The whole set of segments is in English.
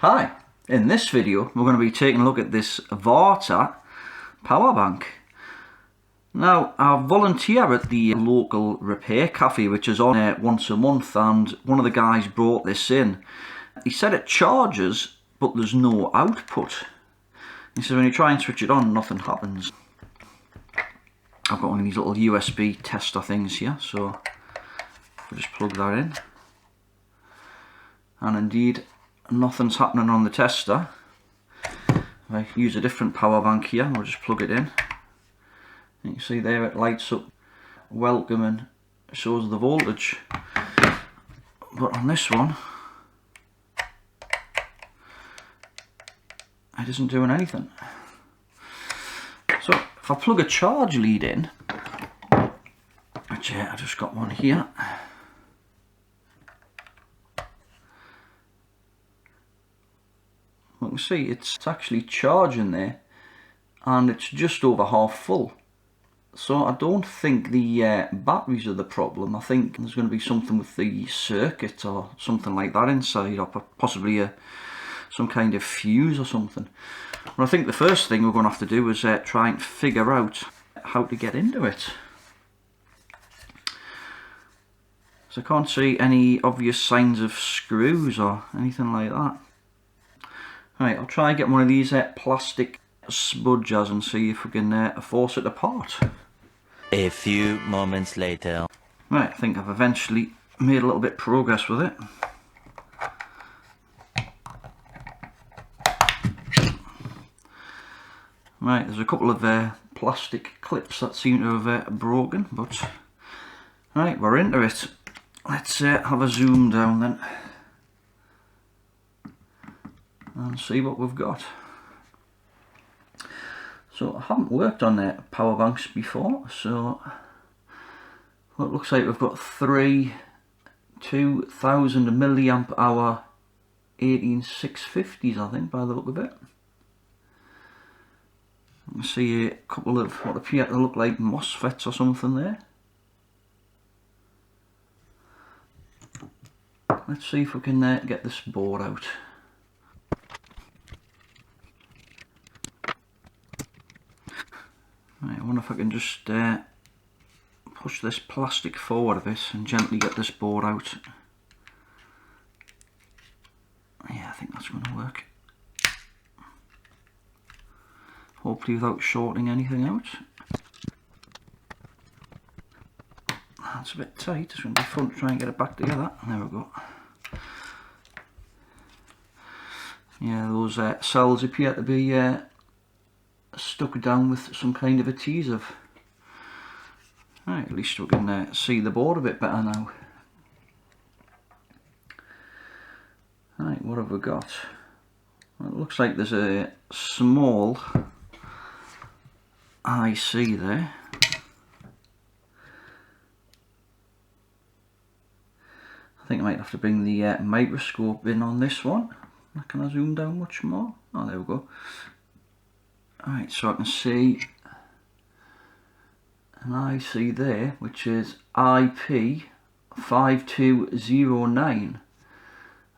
Hi, in this video we're going to be taking a look at this Varta power bank. Now I volunteer at the local repair cafe which is on once a month, and one of the guys brought this in. He said it charges but there's no output. He said when you try and switch it on nothing happens. I've got one of these little USB tester things here, so I'll just plug that in, and indeed nothing's happening on the tester. If I use a different power bank here, I'll just plug it in. You can see there it lights up welcome and shows the voltage, but on this one it isn't doing anything. So if I plug a charge lead in, which I just got one here, you can see it's actually charging there and it's just over half full. So I don't think the batteries are the problem. I think there's going to be something with the circuit or something like that inside, or possibly some kind of fuse or something. But I think the first thing we're going to have to do is try and figure out how to get into it. So I can't see any obvious signs of screws or anything like that. Right, I'll try and get one of these plastic spudgers and see if we can force it apart. A few moments later. Right, I think I've eventually made a little bit of progress with it. Right, there's a couple of plastic clips that seem to have broken, but right, we're into it. Let's have a zoom down then and see what we've got. So I haven't worked on power banks before, so well, it looks like we've got three 2000 milliamp hour 18650s, I think, by the look of it. You can see a couple of what appear to look like MOSFETs or something there. Let's see if we can get this board out. Right, I wonder if I can just push this plastic forward a bit and gently get this board out. Yeah, I think that's going to work. Hopefully without shorting anything out. That's a bit tight, it's going to be fun to try and get it back together. There we go. Yeah, those cells appear to be stuck down with some kind of adhesive. Right, at least we can see the board a bit better now. Right, what have we got? Well, it looks like there's a small IC there. I think I might have to bring the microscope in on this one. Can I zoom down much more? Oh, there we go. Alright, so I can see an IC there, which is IP5209.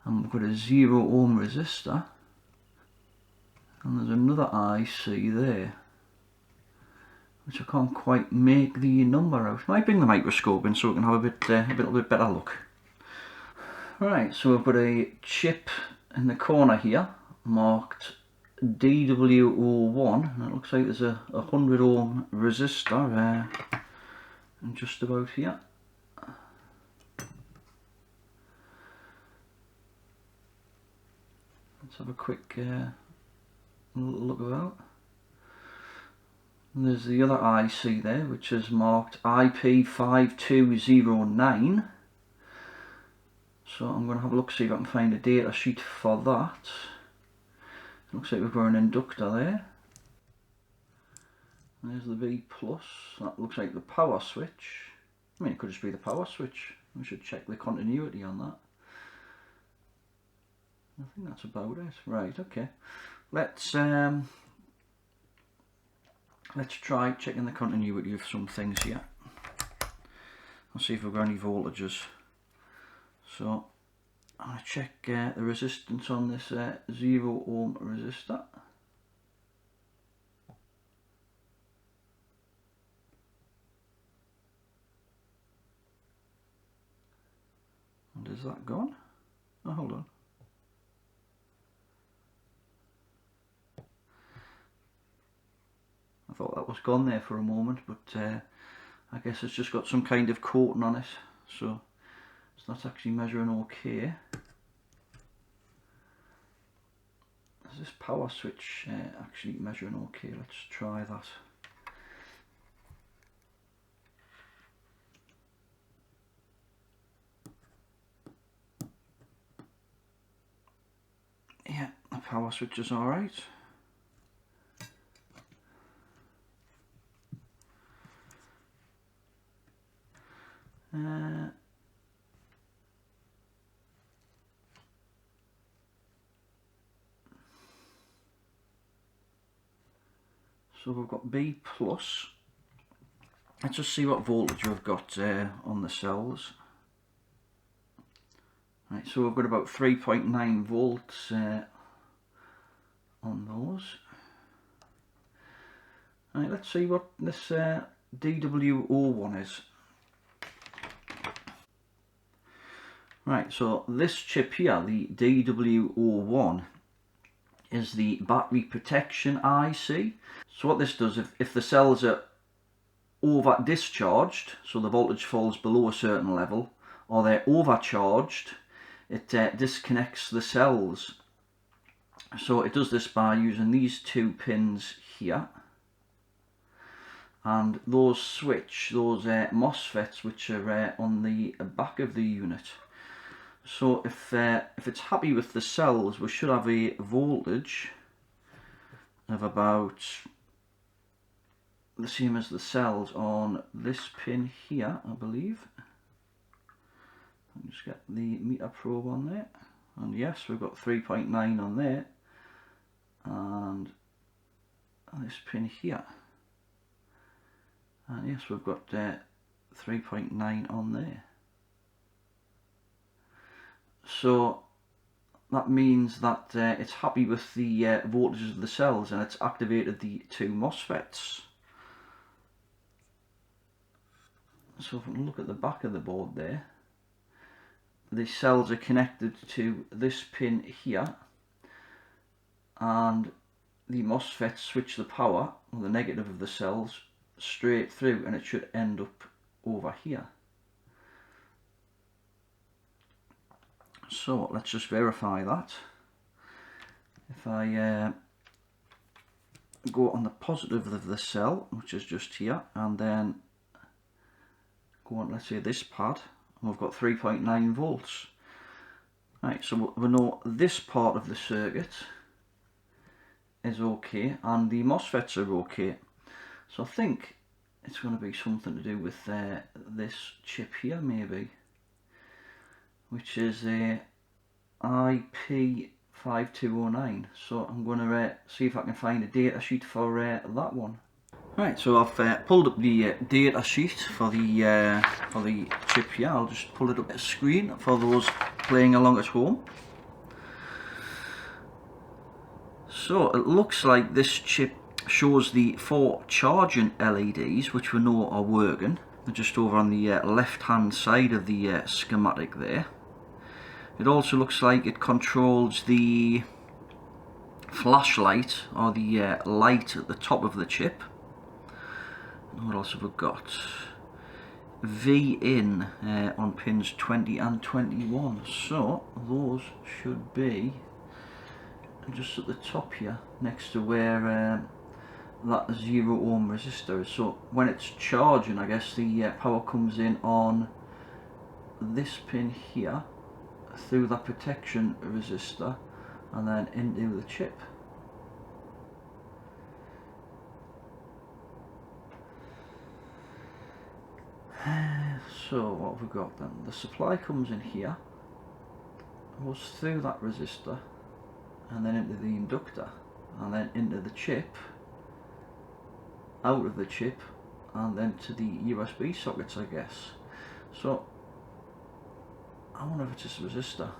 And we've got a 0 ohm resistor. And there's another IC there, which I can't quite make the number out. I might bring the microscope in so we can have a little bit better look. Right, so we've got a chip in the corner here marked DW01, and it looks like there's a 100 ohm resistor just about here. Let's have a quick look about. And there's the other IC there, which is marked IP5209. So I'm going to have a look, see if I can find a data sheet for that. Looks like we've got an inductor there. There's the V+. That looks like the power switch. I mean, it could just be the power switch. We should check the continuity on that. I think that's about it. Right, okay. Let's try checking the continuity of some things here. I'll see if we've got any voltages. So I'm going to check the resistance on this 0 ohm resistor. And is that gone? Oh, hold on. I thought that was gone there for a moment, but I guess it's just got some kind of coating on it, so it's not actually measuring okay. Is this power switch actually measuring okay? Let's try that. Yeah, the power switch is alright. So we've got B plus. Let's just see what voltage we've got on the cells. Right, so we've got about 3.9 volts on those. Right, let's see what this DW01 is. Right, so this chip here, the DW01, is the battery protection IC. So what this does, if the cells are over discharged, so the voltage falls below a certain level, or they're overcharged, it disconnects the cells. So it does this by using these two pins here, and those MOSFETs which are on the back of the unit. So if it's happy with the cells, we should have a voltage of about the same as the cells on this pin here, I believe. I'll just get the meter probe on there, and yes, we've got 3.9 on there, and this pin here, and yes, we've got 3.9 on there. So that means that it's happy with the voltages of the cells, and it's activated the two MOSFETs. So if we can look at the back of the board there, the cells are connected to this pin here, and the MOSFETs switch the power, or the negative of the cells, straight through, and it should end up over here. So let's just verify that. If I go on the positive of the cell, which is just here, and then go on, let's say, this pad, and we've got 3.9 volts. Right, so we know this part of the circuit is okay, and the MOSFETs are okay. So I think it's going to be something to do with this chip here, maybe, which is a IP5209. So I'm going to see if I can find a data sheet for that one. Right, so I've pulled up the data sheet for the chip here. I'll just pull it up at screen for those playing along at home. So it looks like this chip shows the 4 charging LEDs, which we know are working. They're just over on the left hand side of the schematic there. It also looks like it controls the flashlight, or the light at the top of the chip. What else have we got? V in on pins 20 and 21. So those should be just at the top here, next to where that 0 ohm resistor is. So when it's charging, I guess the power comes in on this pin here, through that protection resistor, and then into the chip. So what have we got then? The supply comes in here, goes through that resistor, and then into the inductor, and then into the chip, out of the chip, and then to the USB sockets, I guess. So I wonder if it's this resistor.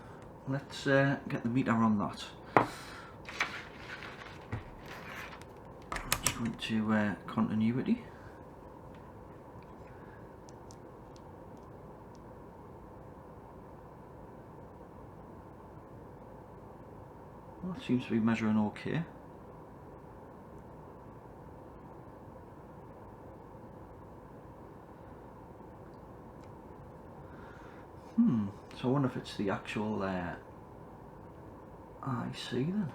let's get the meter on that. Let's go into continuity. Well, it seems to be measuring okay. So I wonder if it's the actual IC then,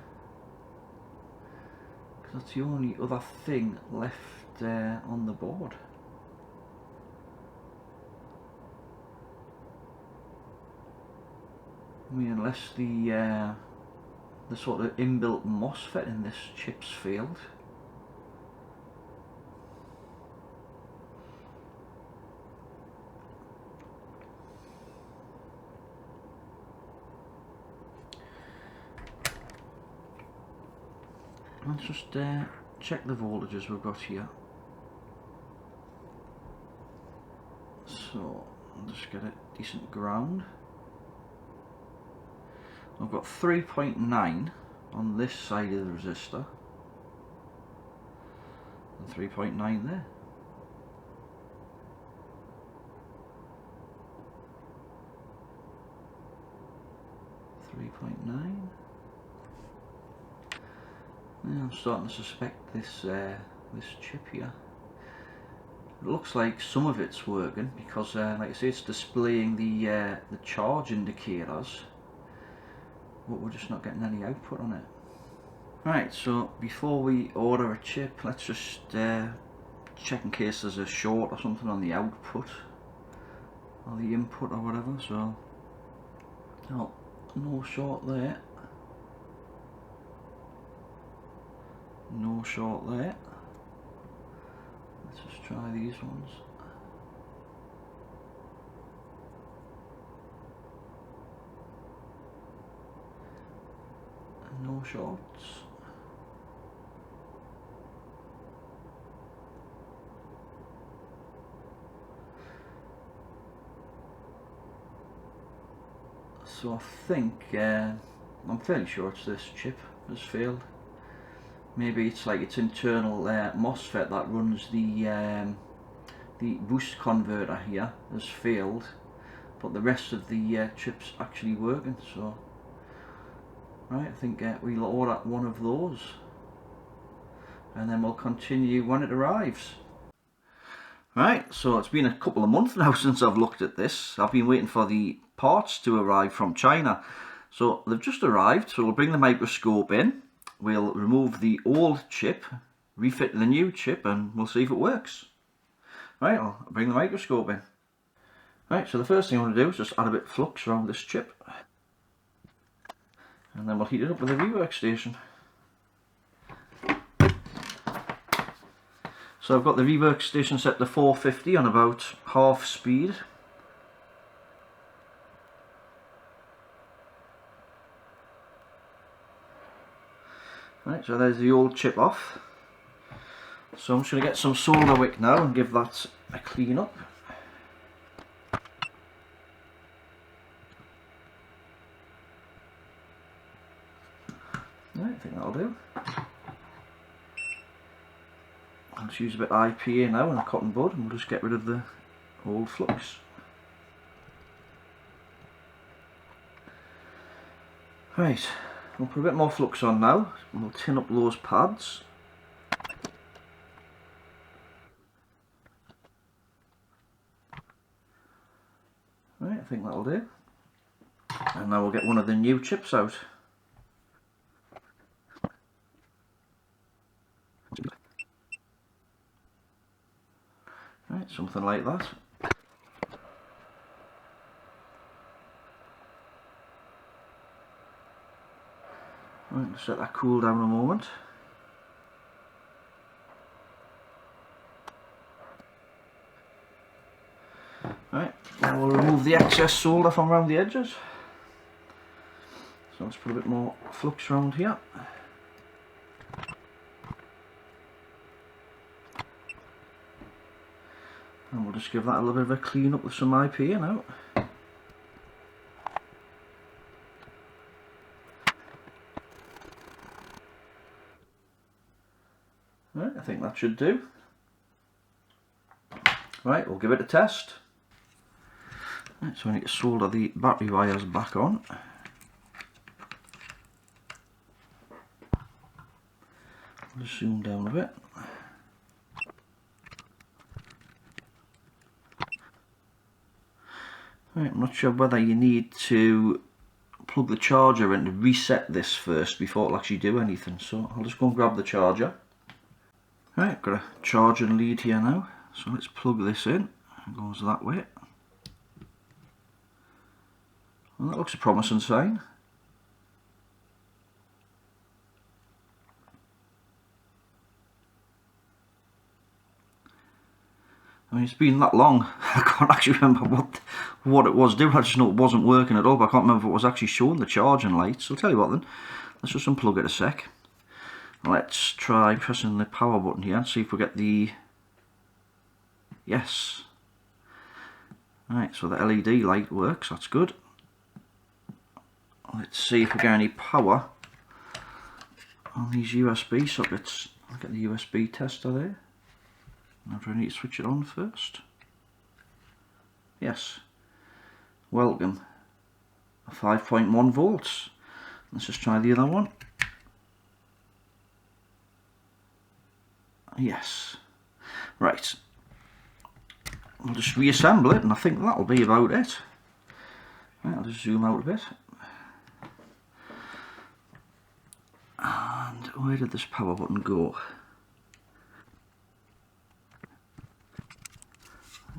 because that's the only other thing left on the board. I mean, unless the sort of inbuilt MOSFET in this chip's failed. Let's just check the voltages we've got here. So I'll just get a decent ground. I've got 3.9 on this side of the resistor and 3.9 there. Yeah, I'm starting to suspect this this chip here. It looks like some of it's working because, like I say, it's displaying the charge indicators, but we're just not getting any output on it. Right, so before we order a chip, let's just check in case there's a short or something on the output or the input or whatever. So, oh, no short there. No short there. Let's just try these ones. No shorts. So I think, I'm fairly sure it's this chip has failed. Maybe it's like its internal MOSFET that runs the boost converter here has failed, but the rest of the chip's actually working. So, right, I think we'll order one of those, and then we'll continue when it arrives. Right, so it's been a couple of months now since I've looked at this. I've been waiting for the parts to arrive from China. So they've just arrived, so we'll bring the microscope in. We'll remove the old chip, refit the new chip, and we'll see if it works. Right, I'll bring the microscope in. Right, so the first thing I want to do is just add a bit of flux around this chip. And then we'll heat it up with a rework station. So I've got the rework station set to 450 on about half speed. Right, so there's the old chip off. So I'm just going to get some solder wick now and give that a clean up. Right, I think that'll do. I'll just use a bit of IPA now and a cotton bud, and we'll just get rid of the old flux. Right, we'll put a bit more flux on now, and we'll tin up those pads. Right, I think that'll do. And now we'll get one of the new chips out. Right, something like that. Right, let's let that cool down a moment. Right, now we'll remove the excess solder from around the edges. So let's put a bit more flux around here. And we'll just give that a little bit of a clean up with some IPA now. Right, I think that should do. Right, we'll give it a test. Right, so I need to solder the battery wires back on. I'll just zoom down a bit. Right, I'm not sure whether you need to plug the charger in to reset this first before it'll actually do anything, so I'll just go and grab the charger. Right, got a charging lead here now, so let's plug this in. It goes that way. Well, that looks a promising sign. I mean, it's been that long, I can't actually remember what it was doing. I just know it wasn't working at all, but I can't remember if it was actually showing the charging lights. So I'll tell you what then, let's just unplug it a sec. Let's try pressing the power button here and see if we get the... Yes. Right, so the LED light works, that's good. Let's see if we get any power on these USB sockets. I'll get the USB tester there. Now do I need to switch it on first? Yes. Welcome. 5.1 volts. Let's just try the other one. Yes. Right. I'll just reassemble it and I think that'll be about it. Right, I'll just zoom out a bit. And where did this power button go?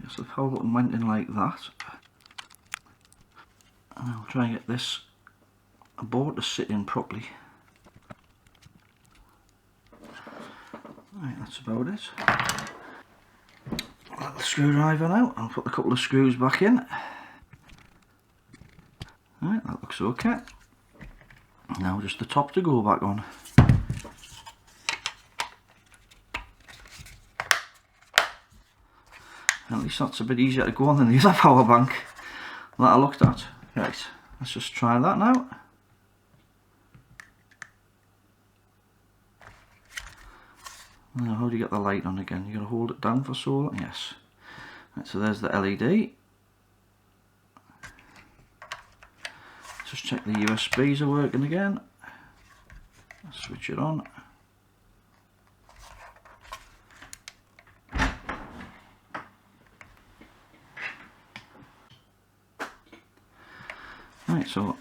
Yes, the power button went in like that. And I'll try and get this board to sit in properly. Right, that's about it. Let the screwdriver out and put a couple of screws back in. Right, that looks okay. Now just the top to go back on. At least that's a bit easier to go on than the other power bank that I looked at. Right, let's just try that now. Now how do you get the light on again? You got to hold it down for so long? Yes. Right, so there's the LED. Let's just check the USBs are working again. Let's switch it on. Right, so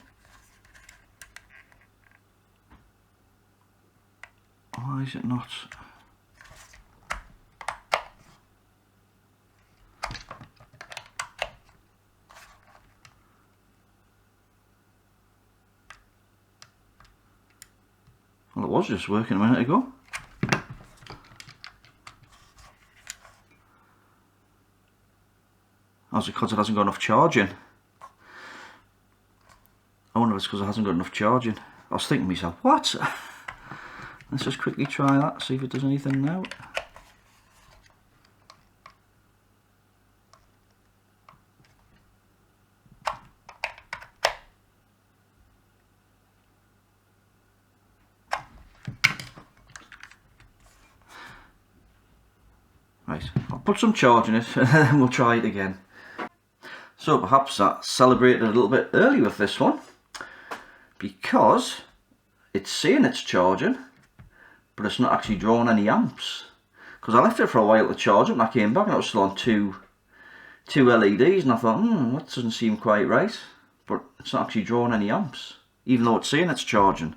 why is it not? Well, it was just working a minute ago. That's because it hasn't got enough charging. I wonder if it's because it hasn't got enough charging. I was thinking to myself, what? Let's just quickly try that, see if it does anything now. Right, I'll put some charge in it and then we'll try it again. So perhaps I celebrated a little bit early with this one, because it's saying it's charging, but it's not actually drawing any amps. Because I left it for a while to charge it and I came back and it was still on two LEDs and I thought, that doesn't seem quite right. But it's not actually drawing any amps, even though it's saying it's charging.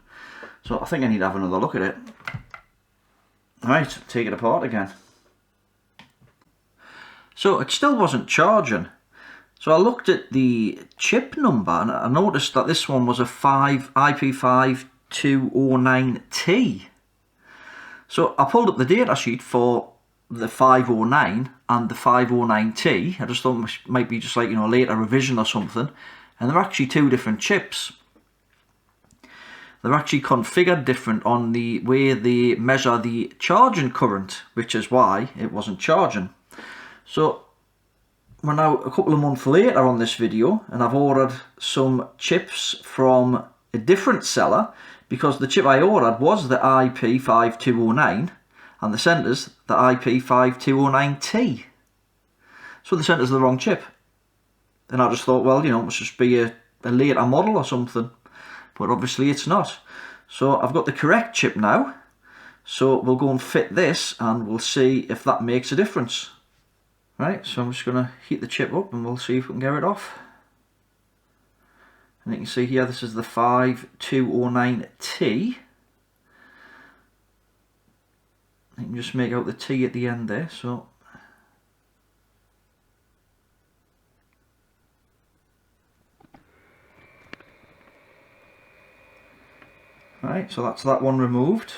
So I think I need to have another look at it. Right, take it apart again. So it still wasn't charging. So I looked at the chip number and I noticed that this one was a IP5209T. So I pulled up the data sheet for the 509 and the 509T. I just thought it might be just like, you know, a later revision or something. And they're actually two different chips. They're actually configured different on the way they measure the charging current, which is why it wasn't charging. So we're now a couple of months later on this video and I've ordered some chips from a different seller, because the chip I ordered was the IP5209 and the centre's the IP5209T. So the centre's the wrong chip. And I just thought, well, you know, it must just be a later model or something. But obviously it's not. So I've got the correct chip now. So we'll go and fit this and we'll see if that makes a difference. Right, so I'm just going to heat the chip up and we'll see if we can get it off. And you can see here, this is the 5209T. You can just make out the T at the end there, so. Right, so that's that one removed.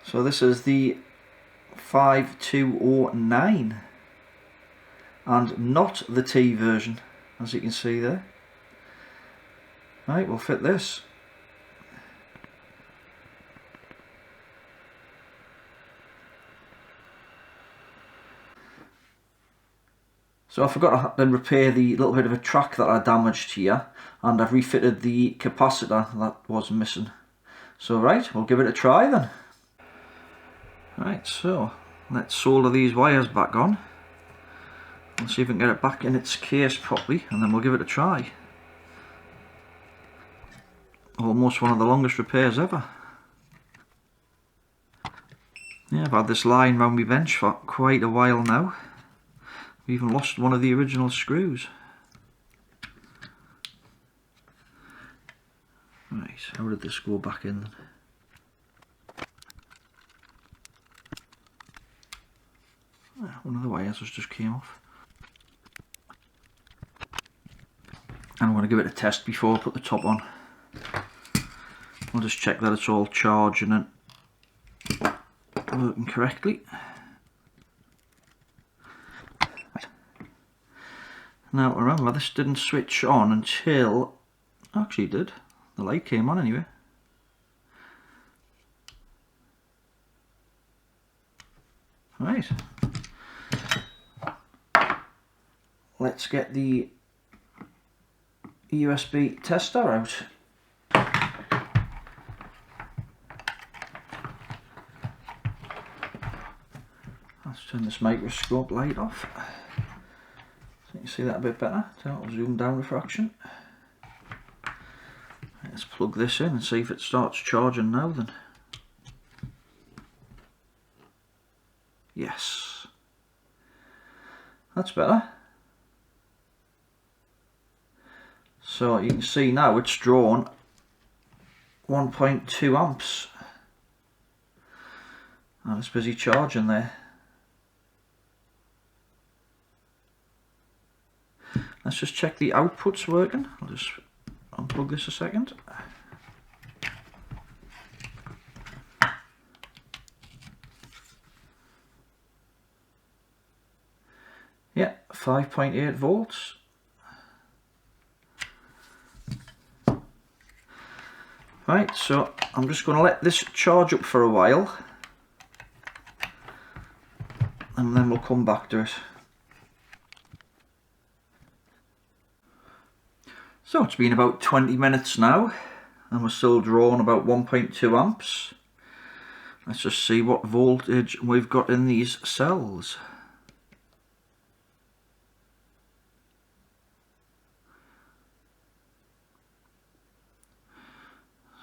So this is the 5209 and not the T version, as you can see there. Right, we'll fit this. So I forgot to repair the little bit of a track that I damaged here, and I've refitted the capacitor that was missing. So right, we'll give it a try then. Right, so let's solder these wires back on. We'll see if we can get it back in its case properly, and then we'll give it a try. Almost one of the longest repairs ever. Yeah, I've had this lying around my bench for quite a while now. We even lost one of the original screws. Right, how did this go back in then? One of the wires just came off. And I'm going to give it a test before I put the top on. I'll just check that it's all charging and working correctly. Now remember, this didn't switch on until, actually it did, the light came on anyway. Right, let's get the USB tester out. Let's turn this microscope light off. You can see that a bit better. So I'll zoom down a fraction. Let's plug this in and see if it starts charging now then. Yes. That's better. So you can see now it's drawn 1.2 amps. And it's busy charging there. Let's just check the output's working. I'll just unplug this a second. Yeah, 5.8 volts. Right, so I'm just going to let this charge up for a while. And then we'll come back to it. So it's been about 20 minutes now and we're still drawing about 1.2 amps. Let's just see what voltage we've got in these cells.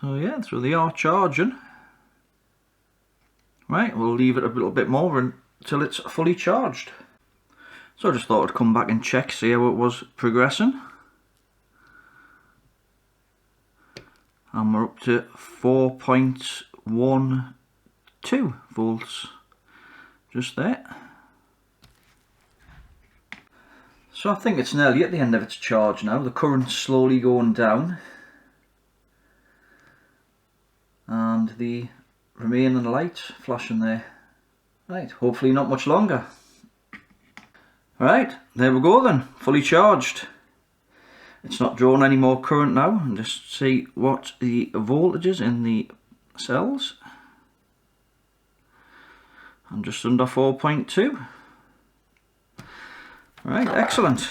So yeah, so they are charging. Right, we'll leave it a little bit more until it's fully charged. So I just thought I'd come back and check, see how it was progressing. And we're up to 4.12 volts, just there. So I think it's nearly at the end of its charge now. The current's slowly going down. And the remaining light flashing there. Right, hopefully not much longer. Right, there we go then, fully charged. It's not drawing any more current now, and just see what the voltage is in the cells. And just under 4.2. Right, excellent.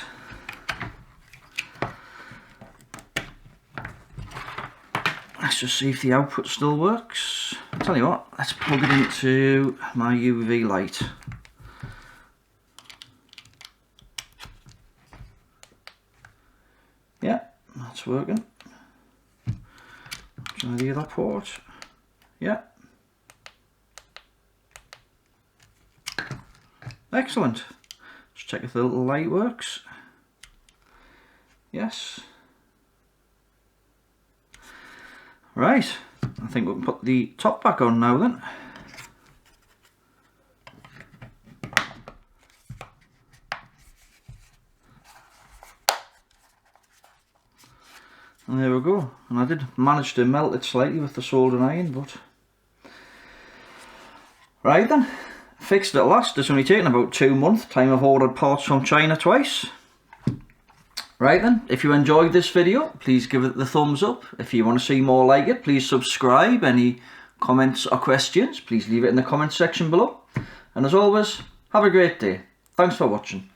just see if the output still works. I'll tell you what, let's plug it into my UV light. Yeah, that's working. Try the other port. Yeah. Excellent. Just check if the little light works. Yes. Right, I think we can put the top back on now then. And there we go. And I did manage to melt it slightly with the soldering iron, but... Right then, fixed it at last. It's only taken about 2 months. Time I've ordered parts from China twice. Right then, if you enjoyed this video, please give it the thumbs up. If you want to see more like it, please subscribe. Any comments or questions, please leave it in the comment section below. And as always, have a great day. Thanks for watching.